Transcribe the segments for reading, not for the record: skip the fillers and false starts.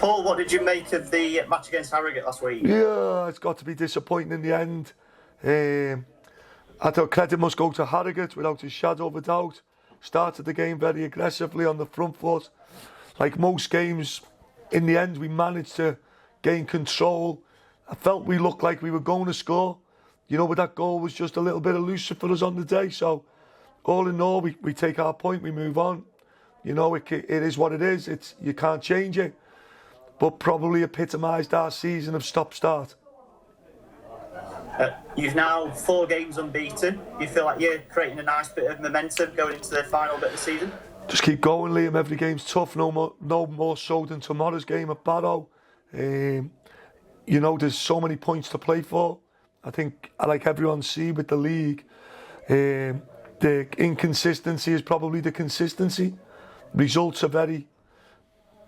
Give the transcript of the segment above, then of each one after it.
Paul, what did you make of the match against Harrogate last week? Yeah, it's got to be disappointing in the end. I thought credit must go to Harrogate without a shadow of a doubt. Started the game very aggressively on the front foot. Like most games, in the end we managed to gain control. I felt we looked like we were going to score. You know, but that goal was just a little bit elusive for us on the day. So all in all, we take our point, we move on. You know, it is what it is. You can't change it. But probably epitomised our season of stop-start. You've now 4 games unbeaten. You feel like you're creating a nice bit of momentum going into the final bit of the season? Just keep going, Liam. Every game's tough. No more so than tomorrow's game at Barrow. You know, there's so many points to play for. I think, like everyone see with the league, the inconsistency is probably the consistency. Results are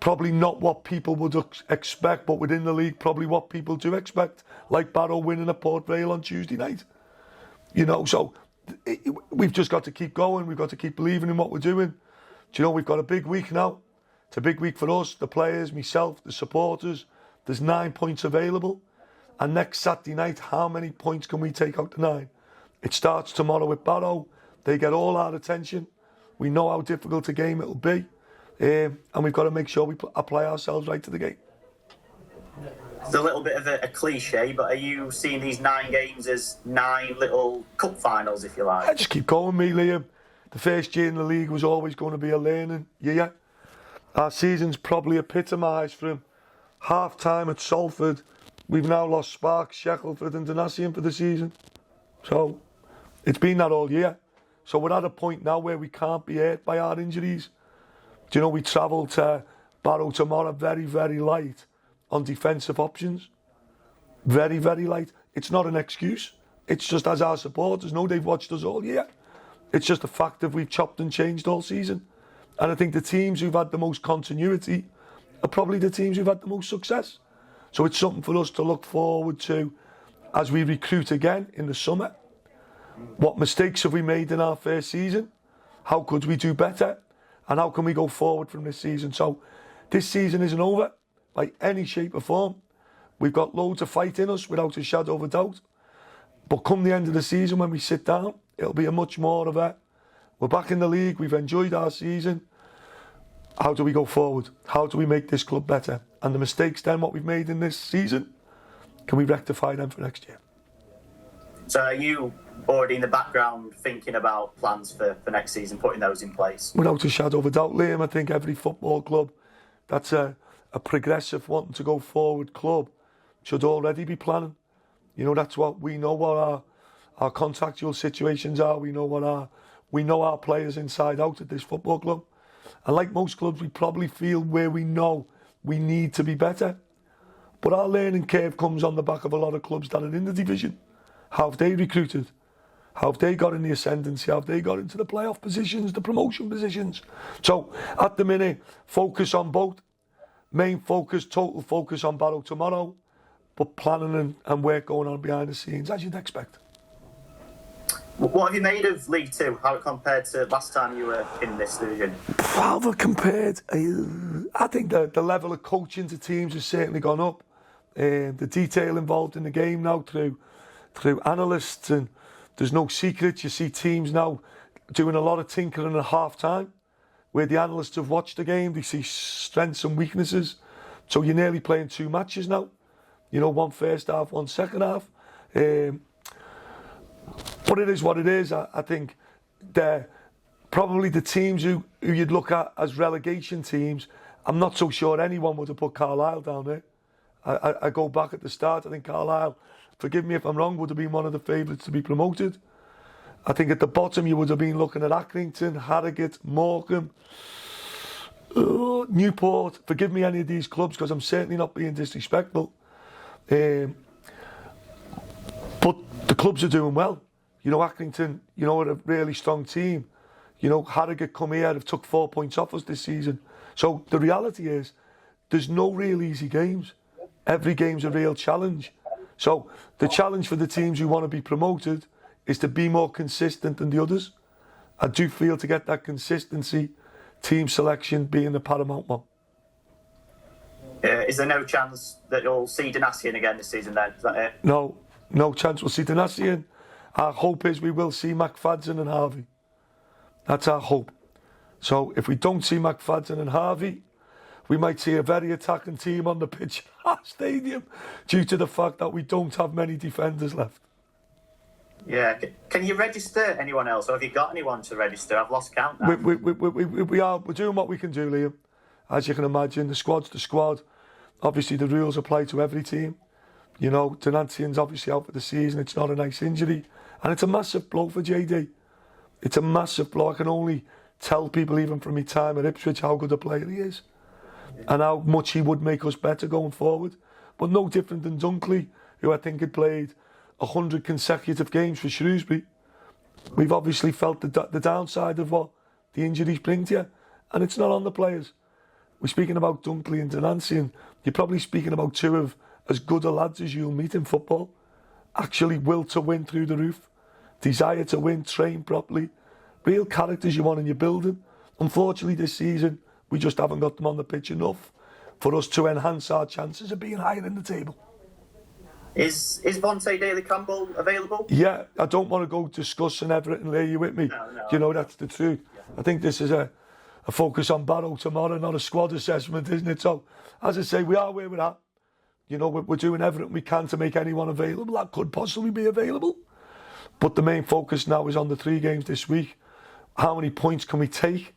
probably not what people would expect, but within the league, probably what people do expect. Like Barrow winning at Port Vale on Tuesday night. You know, so we've just got to keep going. We've got to keep believing in what we're doing. Do you know, we've got a big week now. It's a big week for us, the players, myself, the supporters. There's 9 points available. And next Saturday night, how many points can we take out to 9? It starts tomorrow with Barrow. They get all our attention. We know how difficult a game it'll be. And we've got to make sure we apply ourselves right to the game. It's a little bit of a cliche, but are you seeing these 9 games as 9 little cup finals, if you like? I just keep going, me, Liam. The first year in the league was always going to be a learning year. Our season's probably epitomised from half-time at Salford. We've now lost Sparks, Shackleford and Donasian for the season. So it's been that all year. So we're at a point now where we can't be hurt by our injuries. Do you know, we travel to Barrow tomorrow very, very light on defensive options. Very, very light. It's not an excuse. It's just as our supporters know, they've watched us all year. It's just a fact that we've chopped and changed all season. And I think the teams who've had the most continuity are probably the teams who've had the most success. So it's something for us to look forward to as we recruit again in the summer. What mistakes have we made in our first season? How could we do better? And how can we go forward from this season? So this season isn't over by any shape or form. We've got loads of fight in us without a shadow of a doubt. But come the end of the season, when we sit down, it'll be a much more of a, we're back in the league, we've enjoyed our season. How do we go forward? How do we make this club better? And the mistakes then, what we've made in this season, can we rectify them for next year? So are you already in the background thinking about plans for next season, putting those in place? Without a shadow of a doubt, Liam. I think every football club that's a progressive, wanting to go forward club should already be planning. You know, that's what we know, what our contractual situations are. We know our players inside out at this football club. And like most clubs, we probably feel where we know we need to be better. But our learning curve comes on the back of a lot of clubs that are in the division. How have they recruited? How have they got in the ascendancy? How have they got into the playoff positions, the promotion positions? So at the minute, focus on both. Main focus, total focus on Barrow tomorrow. But planning and work going on behind the scenes, as you'd expect. What have you made of League Two? How it compared to last time you were in this division? How have it compared? I think the level of coaching to teams has certainly gone up. The detail involved in the game now through analysts, and there's no secret. You see teams now doing a lot of tinkering at half-time, where the analysts have watched the game, they see strengths and weaknesses. So you're nearly playing 2 matches now. You know, one first half, one second half. But it is what it is. I think they're probably the teams who you'd look at as relegation teams. I'm not so sure anyone would have put Carlisle down there. I go back at the start. I think Carlisle, forgive me if I'm wrong, would have been one of the favourites to be promoted. I think at the bottom you would have been looking at Accrington, Harrogate, Morecambe, Newport. Forgive me any of these clubs, because I'm certainly not being disrespectful. But the clubs are doing well. You know, Accrington, you know, are a really strong team. You know, Harrogate come here, have took 4 points off us this season. So the reality is, there's no real easy games. Every game's a real challenge. So the challenge for the teams who want to be promoted is to be more consistent than the others. I do feel to get that consistency, team selection being the paramount one. Is there no chance that you'll see Donatian again this season then? Is that it? No chance we'll see Donatian. Our hope is we will see McFadden and Harvey. That's our hope. So if we don't see McFadden and Harvey, we might see a very attacking team on the pitch at our stadium due to the fact that we don't have many defenders left. Yeah. Can you register anyone else, or have you got anyone to register? I've lost count now. We're doing what we can do, Liam. As you can imagine, the squad's the squad. Obviously, the rules apply to every team. You know, Donatian's obviously out for the season. It's not a nice injury. And it's a massive blow for JD. It's a massive blow. I can only tell people, even from my time at Ipswich, how good a player he is. And how much he would make us better going forward. But no different than Dunkley, who I think had played 100 consecutive games for Shrewsbury. We've obviously felt the downside of what the injuries bring to you. And it's not on the players. We're speaking about Dunkley and Donatian. You're probably speaking about two of as good a lads as you'll meet in football. Actually will to win through the roof. Desire to win, train properly. Real characters you want in your building. Unfortunately this season, we just haven't got them on the pitch enough for us to enhance our chances of being higher in the table. Is Vontae Daly-Campbell available? Yeah, I don't want to go discussing everything, are you with me? No. You know, that's the truth. Yeah. I think this is a focus on Barrow tomorrow, not a squad assessment, isn't it? So, as I say, we are where we're at. You know, we're doing everything we can to make anyone available that could possibly be available. But the main focus now is on the 3 games this week. How many points can we take?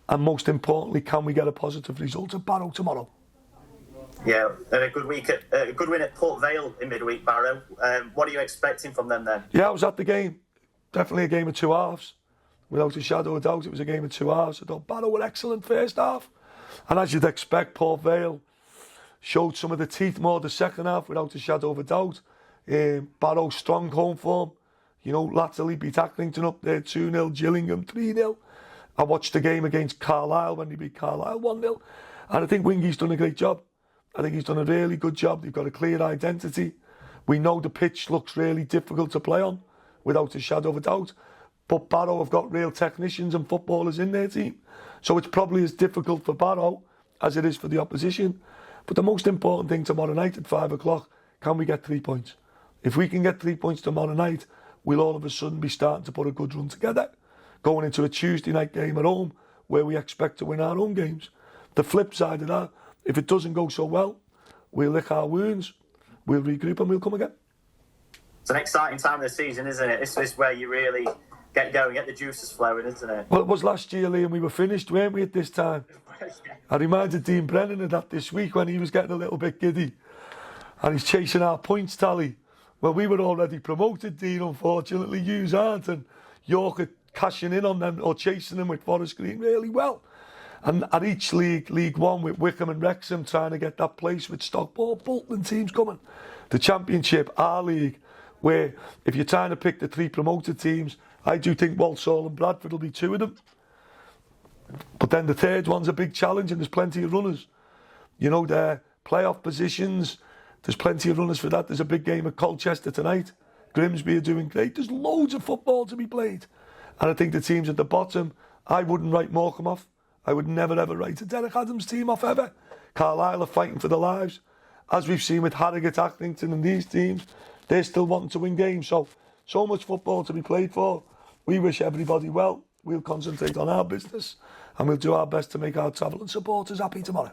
And most importantly, can we get a positive result at Barrow tomorrow? Yeah, and a good win at Port Vale in midweek, Barrow. What are you expecting from them then? Yeah, I was at the game. Definitely a game of 2 halves. Without a shadow of doubt, it was a game of 2 halves. I thought Barrow were excellent first half. And as you'd expect, Port Vale showed some of the teeth more the second half, without a shadow of a doubt. Barrow strong home form. You know, latterly beat Accrington up there 2-0, Gillingham 3-0. I watched the game against Carlisle when they beat Carlisle 1-0. And I think Wingy's done a great job. I think he's done a really good job. They've got a clear identity. We know the pitch looks really difficult to play on, without a shadow of a doubt. But Barrow have got real technicians and footballers in their team. So it's probably as difficult for Barrow as it is for the opposition. But the most important thing tomorrow night at 5 o'clock, can we get 3 points? If we can get 3 points tomorrow night, we'll all of a sudden be starting to put a good run together. Going into a Tuesday night game at home, where we expect to win our own games. The flip side of that, if it doesn't go so well, we'll lick our wounds, we'll regroup and we'll come again. It's an exciting time of the season, isn't it? This is where you really get going, get the juices flowing, isn't it? Well, it was last year, Liam, we were finished, weren't we, at this time? I reminded Dean Brennan of that this week when he was getting a little bit giddy. And he's chasing our points tally. Well, we were already promoted, Dean, unfortunately. Yous aren't. And York are cashing in on them or chasing them with Forest Green really well. And at each league, League One with Wickham and Wrexham trying to get that place with Stockport, Bolton teams coming. The Championship, our league, where if you're trying to pick the 3 promoted teams, I do think Walsall and Bradford will be 2 of them. But then the third one's a big challenge and there's plenty of runners. You know, their playoff positions, there's plenty of runners for that. There's a big game at Colchester tonight. Grimsby are doing great. There's loads of football to be played. And I think the teams at the bottom, I wouldn't write Morecambe off. I would never ever write a Derek Adams team off ever. Carlisle are fighting for their lives. As we've seen with Harrogate, Accrington and these teams, they're still wanting to win games. So much football to be played for. We wish everybody well. We'll concentrate on our business and we'll do our best to make our travelling supporters happy tomorrow.